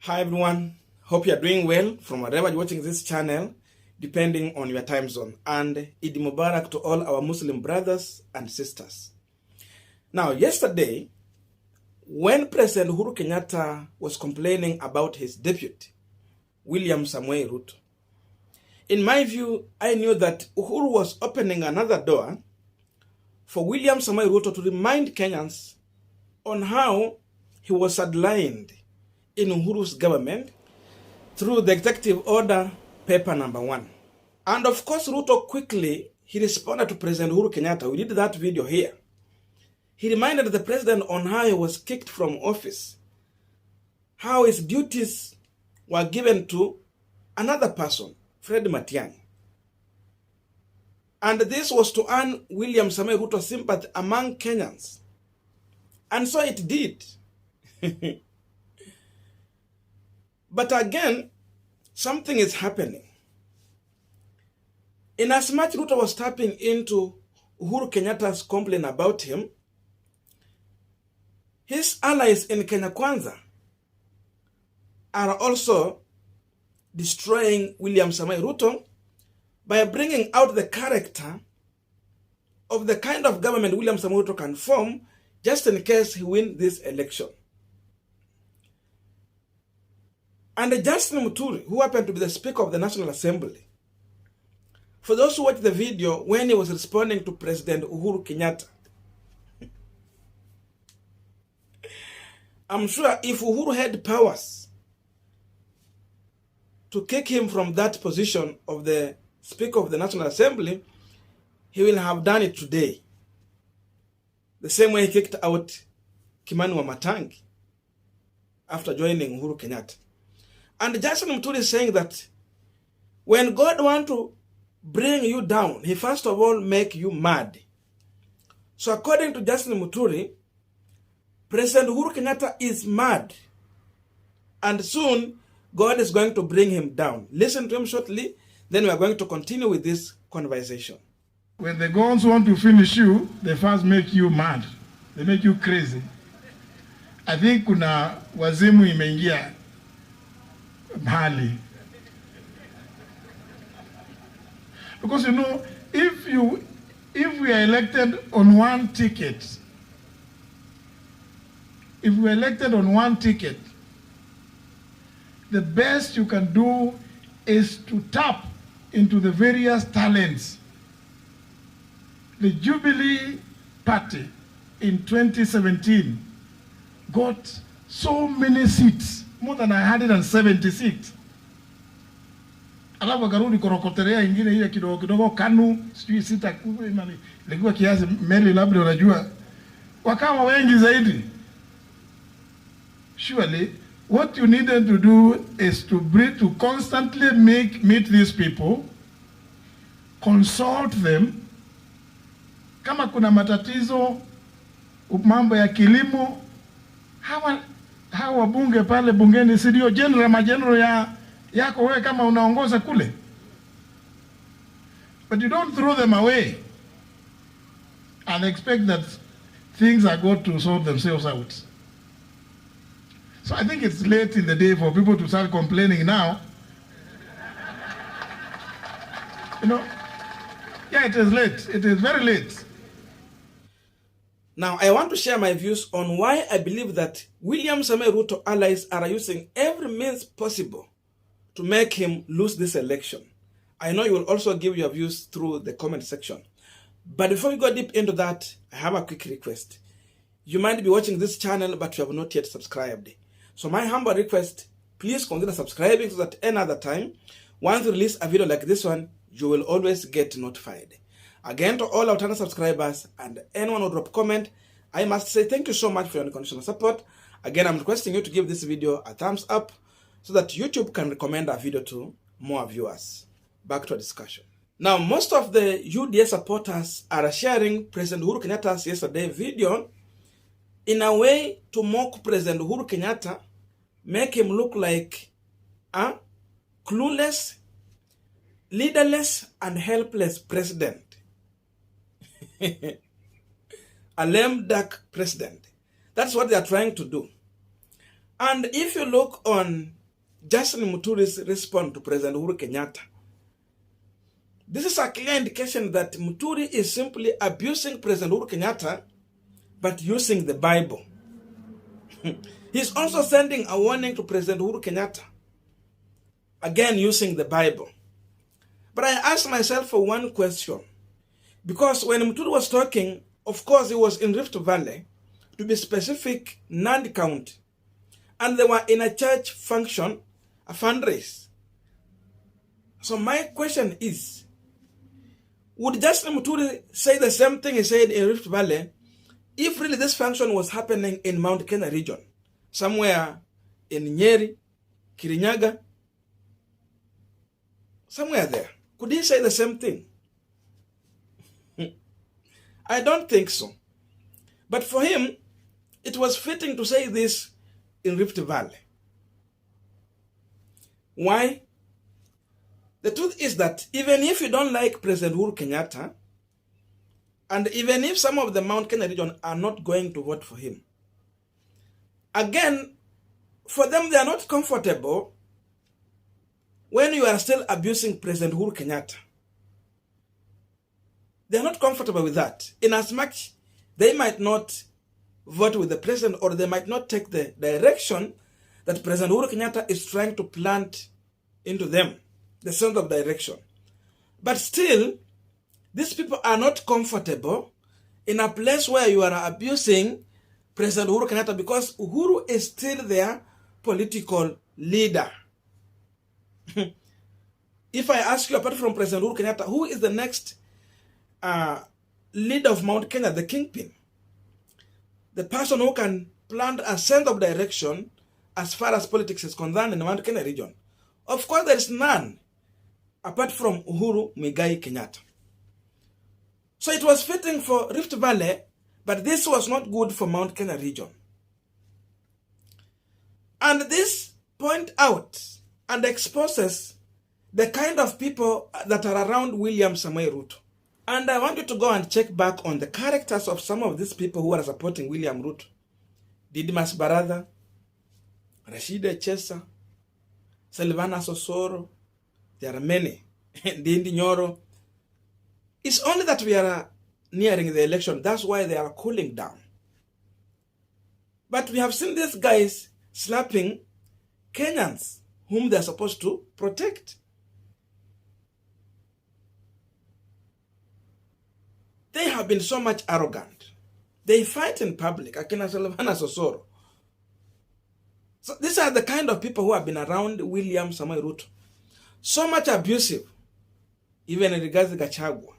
Hi everyone, hope you are doing well from wherever you're watching this channel, depending on your time zone. And Eid Mubarak to all our Muslim brothers and sisters. Now, yesterday, when President Uhuru Kenyatta was complaining about his deputy, William Samoei Ruto, in my view, I knew that Uhuru was opening another door for William Samoei Ruto to remind Kenyans on how he was sidelined in Uhuru's government through the executive order paper number 1. And of course, Ruto quickly, he responded to President Uhuru Kenyatta. We did that video here. He reminded the president on how he was kicked from office, how his duties were given to another person, Fred Matiang'i. And this was to earn William Samoei Ruto sympathy among Kenyans. And so it did. But again, something is happening. In as much Ruto was tapping into Uhuru Kenyatta's complaint about him, his allies in Kenya Kwanza are also destroying William Samoei Ruto by bringing out the character of the kind of government William Samoei Ruto can form just in case he wins this election. And Justin Muturi, who happened to be the Speaker of the National Assembly, for those who watched the video when he was responding to President Uhuru Kenyatta, I'm sure if Uhuru had powers to kick him from that position of the Speaker of the National Assembly, he will have done it today. The same way he kicked out Kimani Wamatangi after joining Uhuru Kenyatta. And Justin Muturi is saying that when God wants to bring you down, he first of all make you mad. So according to Justin Muturi, President Uhuru Kenyatta is mad. And soon, God is going to bring him down. Listen to him shortly, then we are going to continue with this conversation. When the goons want to finish you, they first make you mad. They make you crazy. I think kuna wazimu imeingia mahali. Because if we are elected on one ticket, the best you can do is to tap into the various talents. The Jubilee Party in 2017 got so many seats, more than 176. Alafu karudi korokoterea ingine ile kidogo kidogo KANU sijui sita imani ilikuwa kiasi meli labda unajua wakawa wengi zaidi. Surely what you needed to do is to constantly meet these people, consult them. Kama kuna matatizo mambo ya kilimo, hawa bunge pale bungeni si ndio general yako wewe kama unaongoza kule. But you don't throw them away and expect that things are going to sort themselves out. So I think it's late in the day for people to start complaining now. Yeah, it is late. It is very late. Now, I want to share my views on why I believe that William Samoei Ruto allies are using every means possible to make him lose this election. I know you will also give your views through the comment section. But before we go deep into that, I have a quick request. You might be watching this channel, but you have not yet subscribed. So my humble request, please consider subscribing so that any other time, once we release a video like this one, you will always get notified. Again, to all our channel subscribers and anyone who drop comment, I must say thank you so much for your unconditional support. Again, I'm requesting you to give this video a thumbs up so that YouTube can recommend our video to more viewers. Back to our discussion. Now, most of the UDA supporters are sharing President Uhuru Kenyatta's yesterday video in a way to mock President Uhuru Kenyatta, make him look like a clueless, leaderless, and helpless president. A lame duck president. That's what they are trying to do. And if you look on Justin Muturi's response to President Uhuru Kenyatta, this is a clear indication that Muturi is simply abusing President Uhuru Kenyatta, but using the Bible. He's also sending a warning to President Uhuru Kenyatta, again using the Bible. But I asked myself for one question, because when Muturi was talking, of course, he was in Rift Valley, to be specific, Nandi County, and they were in a church function, a fundraise. So my question is, would Justin Muturi say the same thing he said in Rift Valley if really this function was happening in Mount Kenya region, somewhere in Nyeri, Kirinyaga, somewhere there? Could he say the same thing? I don't think so. But for him, it was fitting to say this in Rift Valley. Why? The truth is that even if you don't like President Uhuru Kenyatta, and even if some of the Mount Kenya region are not going to vote for him, again, for them, they are not comfortable when you are still abusing President Uhuru Kenyatta. They are not comfortable with that. In as much they might not vote with the president, or they might not take the direction that President Uhuru Kenyatta is trying to plant into them, the sense of direction. But still, these people are not comfortable in a place where you are abusing President Uhuru Kenyatta, because Uhuru is still their political leader. If I ask you, apart from President Uhuru Kenyatta, who is the next leader of Mount Kenya, the kingpin? The person who can plant a sense of direction as far as politics is concerned in the Mount Kenya region. Of course, there is none apart from Uhuru Muigai Kenyatta. So it was fitting for Rift Valley, but this was not good for Mount Kenya region. And this point out and exposes the kind of people that are around William Samoei Ruto. And I want you to go and check back on the characters of some of these people who are supporting William Ruto. Didmas Baratha, Rashida Chesa, Silvana Sosoro, there are many. Ndindi Nyoro. It's only that we are nearing the election. That's why they are cooling down. But we have seen these guys slapping Kenyans whom they are supposed to protect. They have been so much arrogant. They fight in public. Akina Silvana Sosoro. So these are the kind of people who have been around William Samoei Ruto. So much abusive, even in regards to Gachagua.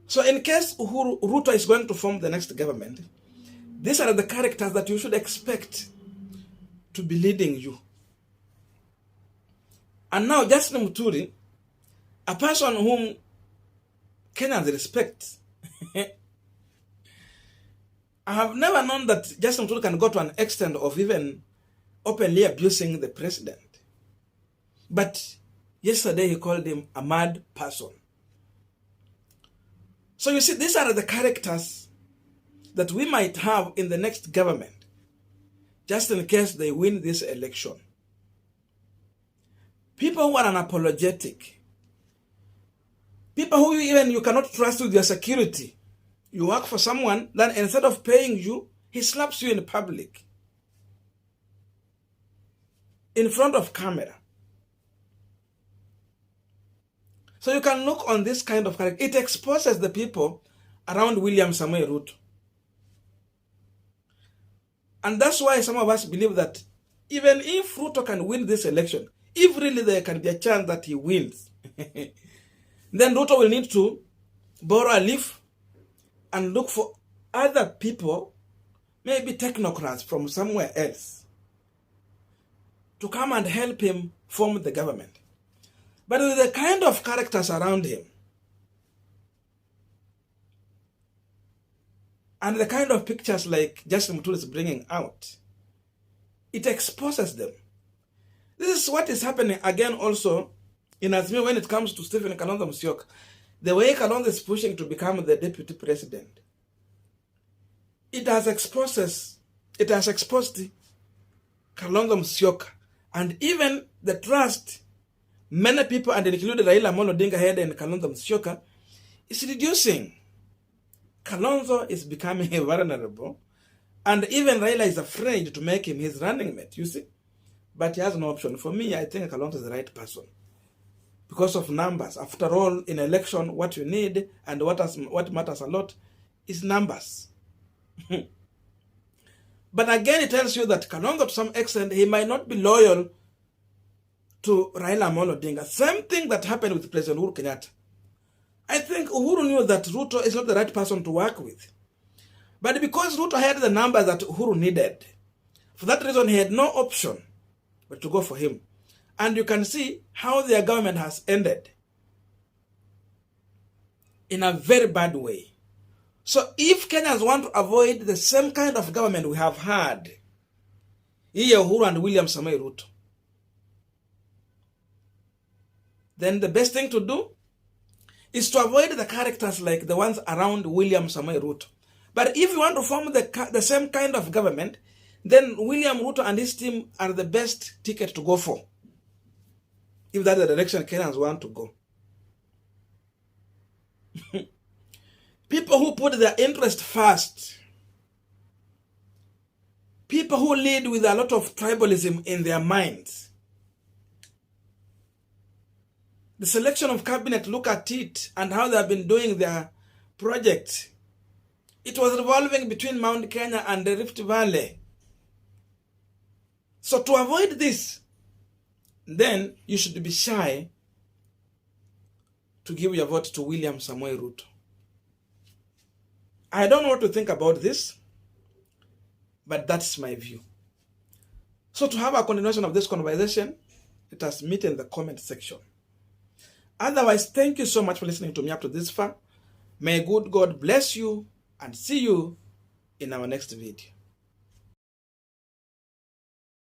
So in case Uhuru Ruto is going to form the next government, these are the characters that you should expect to be leading you. And now Justin Muturi, a person whom Kenyans respect. I have never known that Justin Muturi can go to an extent of even openly abusing the president. But yesterday he called him a mad person. So you see, these are the characters that we might have in the next government, just in case they win this election. People who are unapologetic. People who even you cannot trust with your security. You work for someone, then instead of paying you, he slaps you in public, in front of camera. So you can look on this kind of character. It exposes the people around William Samoei Ruto. And that's why some of us believe that even if Ruto can win this election, if really there can be a chance that he wins, then Ruto will need to borrow a leaf and look for other people, maybe technocrats from somewhere else, to come and help him form the government. But with the kind of characters around him, and the kind of pictures like Justin Muturi is bringing out, it exposes them. This is what is happening again also in Azimio when it comes to Stephen Kalonzo Musyoka. The way Kalonzo is pushing to become the deputy president, it has it has exposed Kalonzo Musyoka, and even the trust many people, and including Raila Amolo Odinga had in Kalonzo Musyoka, is reducing. Kalonzo is becoming vulnerable, and even Raila is afraid to make him his running mate, you see. But he has no option. For me, I think Kalonzo is the right person because of numbers. After all, in election, what you need and what matters a lot is numbers. But again, it tells you that Kalonzo, to some extent, he might not be loyal to Raila Amolo Odinga. Same thing that happened with President Uhuru Kenyatta. I think Uhuru knew that Ruto is not the right person to work with. But because Ruto had the numbers that Uhuru needed, for that reason, he had no option but to go for him. And you can see how their government has ended in a very bad way. So if Kenyans want to avoid the same kind of government we have had, Uhuru and William Ruto, then the best thing to do is to avoid the characters like the ones around William Ruto. But if you want to form the same kind of government, then William Ruto and his team are the best ticket to go for, if that's the direction Kenyans want to go. People who put their interest first, people who lead with a lot of tribalism in their minds. The selection of cabinet, look at it and how they have been doing their project. It was revolving between Mount Kenya and the Rift Valley. So to avoid this, then you should be shy to give your vote to William Ruto. I don't know what to think about this, but that's my view. So to have a continuation of this conversation, let us meet in the comment section. Otherwise, thank you so much for listening to me up to this far. May good God bless you and see you in our next video.